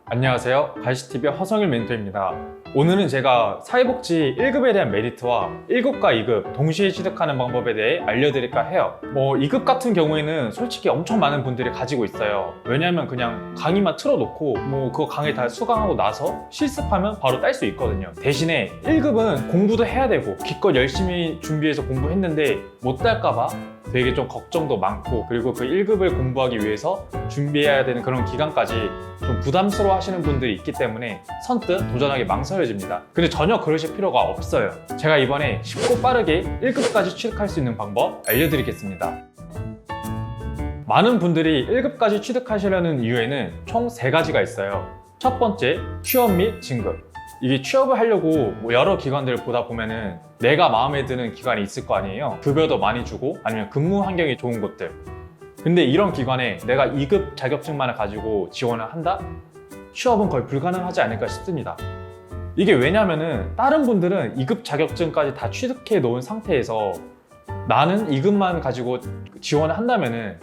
안녕하세요. 갈시TV의 허성일 멘토입니다. 오늘은 제가 사회복지 1급에 대한 메리트와 1급과 2급 동시에 취득하는 방법에 대해 알려드릴까 해요. 2급 같은 경우에는 솔직히 엄청 많은 분들이 가지고 있어요. 왜냐면 그냥 강의만 틀어놓고 그거 강의 다 수강하고 나서 실습하면 바로 딸 수 있거든요. 대신에 1급은 공부도 해야 되고 기껏 열심히 준비해서 공부했는데 못 딸까봐 되게 좀 걱정도 많고, 그리고 그 1급을 공부하기 위해서 준비해야 되는 그런 기간까지 좀 부담스러워 하시는 분들이 있기 때문에 선뜻 도전하기 망설여집니다. 근데 전혀 그러실 필요가 없어요. 제가 이번에 쉽고 빠르게 1급까지 취득할 수 있는 방법 알려드리겠습니다. 많은 분들이 1급까지 취득하시려는 이유에는 총 3가지가 있어요. 첫 번째, 취업 및 진급. 이게 취업을 하려고 여러 기관들을 보다 보면은 내가 마음에 드는 기관이 있을 거 아니에요. 급여도 많이 주고 아니면 근무 환경이 좋은 곳들. 근데 이런 기관에 내가 2급 자격증만을 가지고 지원을 한다? 취업은 거의 불가능하지 않을까 싶습니다. 이게 왜냐면은 다른 분들은 2급 자격증까지 다 취득해 놓은 상태에서 나는 2급만 가지고 지원을 한다면은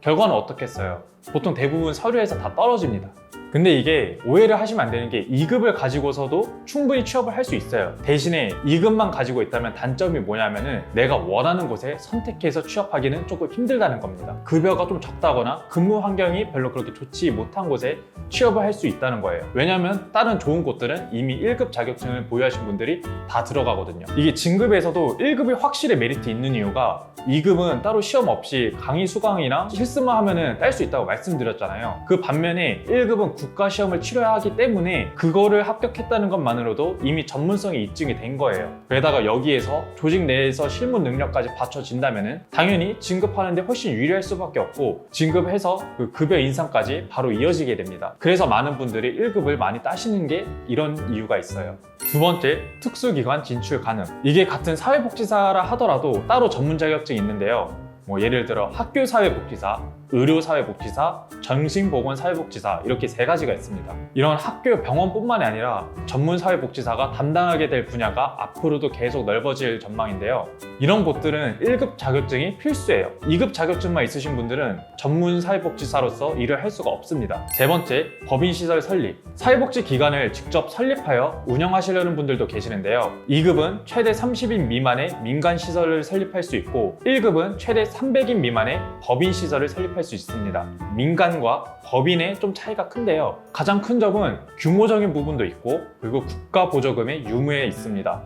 결과는 어떻겠어요? 보통 대부분 서류에서 다 떨어집니다. 근데 이게 오해를 하시면 안 되는 게 2급을 가지고서도 충분히 취업을 할 수 있어요. 대신에 2급만 가지고 있다면 단점이 뭐냐면은 내가 원하는 곳에 선택해서 취업하기는 조금 힘들다는 겁니다. 급여가 좀 적다거나 근무 환경이 별로 그렇게 좋지 못한 곳에 취업을 할 수 있다는 거예요. 왜냐면 다른 좋은 곳들은 이미 1급 자격증을 보유하신 분들이 다 들어가거든요. 이게 진급에서도 1급이 확실히 메리트 있는 이유가 2급은 따로 시험 없이 강의 수강이나 실습만 하면은 딸 수 있다고 말씀드렸잖아요. 그 반면에 1급은 국가시험을 치러야 하기 때문에 그거를 합격했다는 것만으로도 이미 전문성이 입증이 된 거예요. 게다가 여기에서 조직 내에서 실무 능력까지 받쳐진다면은 당연히 진급하는데 훨씬 유리할 수밖에 없고, 진급해서 그 급여 인상까지 바로 이어지게 됩니다. 그래서 많은 분들이 1급을 많이 따시는 게 이런 이유가 있어요. 두 번째, 특수기관 진출 가능. 이게 같은 사회복지사라 하더라도 따로 전문 자격증이 있는데요. 예를 들어 학교사회복지사, 의료사회복지사, 정신보건사회복지사, 이렇게 3가지가 있습니다. 이런 학교 병원뿐만이 아니라 전문사회복지사가 담당하게 될 분야가 앞으로도 계속 넓어질 전망인데요. 이런 곳들은 1급 자격증이 필수예요. 2급 자격증만 있으신 분들은 전문사회복지사로서 일을 할 수가 없습니다. 세 번째, 법인시설 설립. 사회복지기관을 직접 설립하여 운영하시려는 분들도 계시는데요. 2급은 최대 30인 미만의 민간시설을 설립할 수 있고, 1급은 최대 300인 미만의 법인시설을 설립할 수 있습니다. 민간과 법인의 좀 차이가 큰데요. 가장 큰 점은 규모적인 부분도 있고, 그리고 국가 보조금의 유무에 있습니다.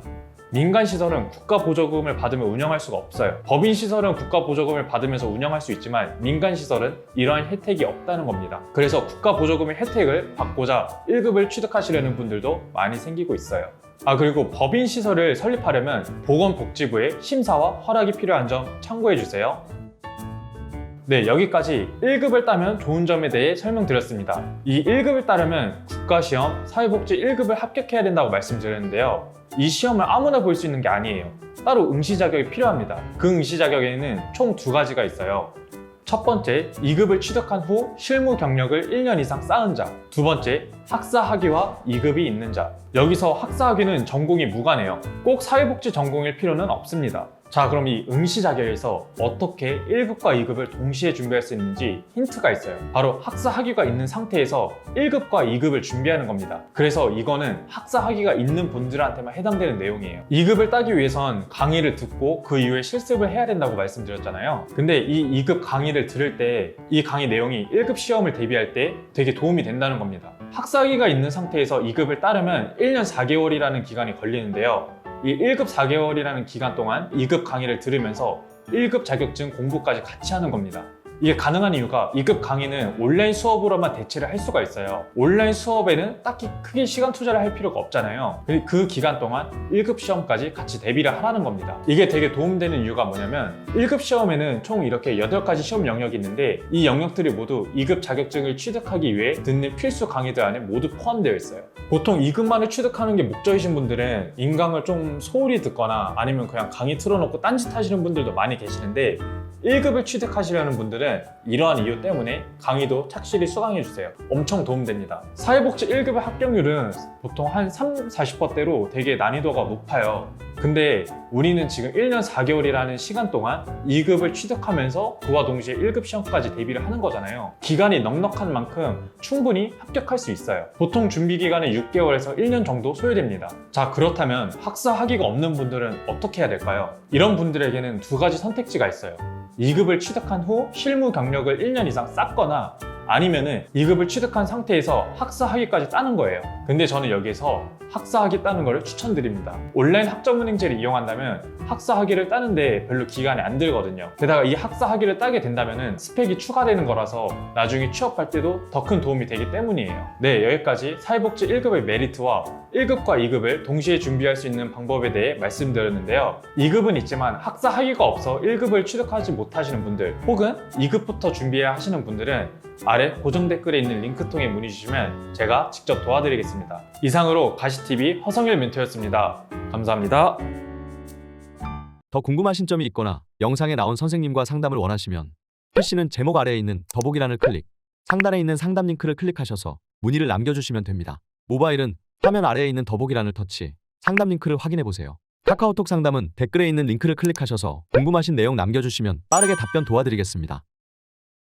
민간시설은 국가 보조금을 받으며 운영할 수가 없어요. 법인시설은 국가 보조금을 받으면서 운영할 수 있지만 민간시설은 이러한 혜택이 없다는 겁니다. 그래서 국가 보조금의 혜택을 받고자 1급을 취득하시려는 분들도 많이 생기고 있어요. 그리고 법인시설을 설립하려면 보건복지부의 심사와 허락이 필요한 점 참고해주세요. 네, 여기까지 1급을 따면 좋은 점에 대해 설명드렸습니다. 이 1급을 따려면 국가시험 사회복지 1급을 합격해야 된다고 말씀드렸는데요. 이 시험을 아무나 볼 수 있는 게 아니에요. 따로 응시 자격이 필요합니다. 그 응시 자격에는 총 2가지가 있어요. 첫 번째, 2급을 취득한 후 실무 경력을 1년 이상 쌓은 자. 두 번째, 학사 학위와 2급이 있는 자. 여기서 학사 학위는 전공이 무관해요. 꼭 사회복지 전공일 필요는 없습니다. 자, 그럼 이 응시 자격에서 어떻게 1급과 2급을 동시에 준비할 수 있는지 힌트가 있어요. 바로 학사 학위가 있는 상태에서 1급과 2급을 준비하는 겁니다. 그래서 이거는 학사 학위가 있는 분들한테만 해당되는 내용이에요. 2급을 따기 위해선 강의를 듣고 그 이후에 실습을 해야 된다고 말씀드렸잖아요. 근데 이 2급 강의를 들을 때 이 강의 내용이 1급 시험을 대비할 때 되게 도움이 된다는 겁니다. 학사 학위가 있는 상태에서 2급을 따려면 1년 4개월이라는 기간이 걸리는데요. 이 1급 4개월이라는 기간 동안 2급 강의를 들으면서 1급 자격증 공부까지 같이 하는 겁니다. 이게 가능한 이유가 2급 강의는 온라인 수업으로만 대체를 할 수가 있어요. 온라인 수업에는 딱히 크게 시간 투자를 할 필요가 없잖아요. 그 기간 동안 1급 시험까지 같이 대비를 하라는 겁니다. 이게 되게 도움되는 이유가 뭐냐면 1급 시험에는 총 이렇게 8가지 시험 영역이 있는데 이 영역들이 모두 2급 자격증을 취득하기 위해 듣는 필수 강의들 안에 모두 포함되어 있어요. 보통 2급만을 취득하는 게 목적이신 분들은 인강을 좀 소홀히 듣거나 아니면 그냥 강의 틀어놓고 딴짓 하시는 분들도 많이 계시는데, 1급을 취득하시려는 분들은 이러한 이유 때문에 강의도 착실히 수강해주세요. 엄청 도움됩니다. 사회복지 1급의 합격률은 보통 한 30-40%대로 되게 난이도가 높아요. 근데 우리는 지금 1년 4개월이라는 시간 동안 2급을 취득하면서 그와 동시에 1급 시험까지 대비를 하는 거잖아요. 기간이 넉넉한 만큼 충분히 합격할 수 있어요. 보통 준비 기간은 6개월에서 1년 정도 소요됩니다. 자, 그렇다면 학사 학위가 없는 분들은 어떻게 해야 될까요? 이런 분들에게는 두 가지 선택지가 있어요. 2급을 취득한 후 실무 경력을 1년 이상 쌓거나 아니면은 2급을 취득한 상태에서 학사 학위까지 따는 거예요. 근데 저는 여기서 학사 학위 따는 걸 추천드립니다. 온라인 학점은행제를 이용한다면 학사 학위를 따는데 별로 기간이 안 들거든요. 게다가 이 학사 학위를 따게 된다면은 스펙이 추가되는 거라서 나중에 취업할 때도 더 큰 도움이 되기 때문이에요. 네, 여기까지 사회복지 1급의 메리트와 1급과 2급을 동시에 준비할 수 있는 방법에 대해 말씀드렸는데요. 2급은 있지만 학사 학위가 없어 1급을 취득하지 못하시는 분들, 혹은 2급부터 준비해야 하시는 분들은 아래 고정 댓글에 있는 링크 통해 문의 주시면 제가 직접 도와드리겠습니다. 이상으로 가시TV 허성일 멘토였습니다. 감사합니다. 더 궁금하신 점이 있거나 영상에 나온 선생님과 상담을 원하시면 PC는 제목 아래에 있는 더보기란을 클릭, 상단에 있는 상담 링크를 클릭하셔서 문의를 남겨주시면 됩니다. 모바일은 화면 아래에 있는 더보기란을 터치, 상담 링크를 확인해보세요. 카카오톡 상담은 댓글에 있는 링크를 클릭하셔서 궁금하신 내용 남겨주시면 빠르게 답변 도와드리겠습니다.